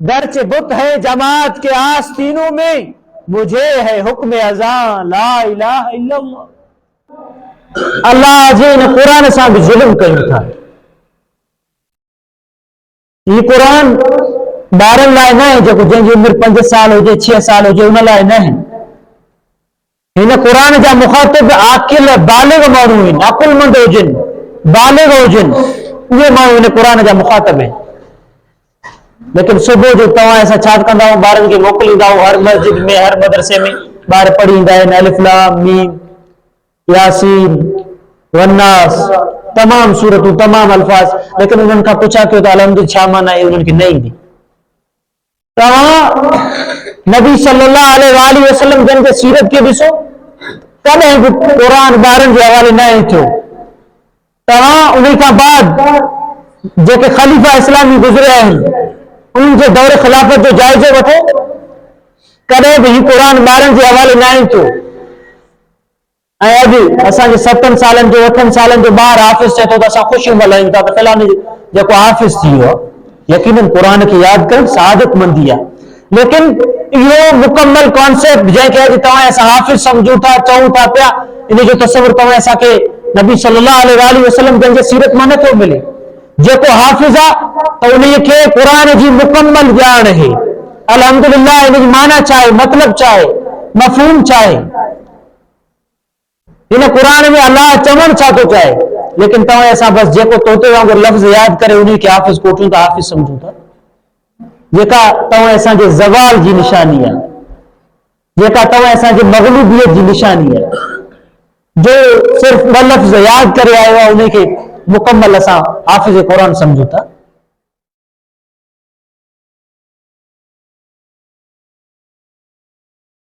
दर्च बुत है जमात के आस्तीनों में, मुझे है हुक्म अज़ां ला इलाहा इल्लल्लाह। अल्लाह जे इन कुरान सां बि ज़ुल्म कयूं था। ये कुरान ॿारनि लाइ न आहे जेको जंहिंजी उमिरि 5 साल हुजे 6 साल हुजे उन लाइ न आहे। हिन कुरान जा मुखातिब आकिल बालिग माण्हू आहिनि, अकुलमंद हुजनि, बालिग हुजनि, उहे माण्हू हिन कुरान जा मुखातिब आहिनि। लेकिन सुबुह जो तव्हां असां छा कंदा आहियूं, ॿारनि खे मोकिलींदा आहियूं हर मस्जिद में हर मदरसे में, ॿार पढ़ी ईंदा आहिनि अलिफ लाम मीम यासीन वन्नास, तमाम सूरतूं तमाम अल्फाज, लेकिन उन्हनि खां पुछा कयो त अलहम्दुलिल्लाह छा माना आहे, उन्हनि खे न ईंदी। तव्हां नबी सल्लल्लाहु अलैहि वसल्लम जन जे सीरत खे ॾिसो, कॾहिं बि कुरान ॿारनि जे हवाले न थियो। तव्हां उन खां बाद जेके ख़लीफ़ा इस्लामी गुज़रिया आहिनि उन्हनि जे दौर ख़िलाफ़त जो जाइज़ो वठो, कॾहिं बि ही कुरान ॿारनि जे हवाले न थियो। ऐं अॼु असांजे 7 सालनि जो 8 सालनि जो ॿार हाफ़िज़ थिए थो त असां ख़ुशियूं मल्हायूं था त फलाणे जेको हाफ़िज़ थी वियो आहे। यकीनन कुरान खे यादि करणु सआदतमंदी आहे, लेकिन इहो मुकम्मल कॉन्सेप्ट जंहिंखे अॼु तव्हां असां हाफ़िज़ सम्झूं था चऊं था पिया, इन जो तसवुर तव्हां असांखे नबी सल्लल्लाहु अलैहि वसल्लम जन जे सीरत मां नथो मिले। जेको हाफ़िज़ आहे त उन खे कुरान जी मुकम्मल ॼाण आहे। अल्हम्दुलिल्लाह इन जी माना छा आहे, मतिलब छा आहे, मफ़हूम छा आहे, इन कुरान में अल्लाह चवण छा थो चाहे। लेकिन तव्हां असां बस जेको तोते वांगुर लफ़्ज़ यादि करे उन खे हाफ़िज़ कोठूं था, हाफ़िज़ सम्झूं था, जेका तव्हां असांजे ज़वाल जी निशानी आहे, जेका तव्हां असांजे मग़लूबियत जी निशानी आहे। जो सिर्फ़ 2 लफ़्ज़ यादि करे आयो आहे उन खे मुकम्मल असां हाफ़िज़ कुरान सम्झूं था।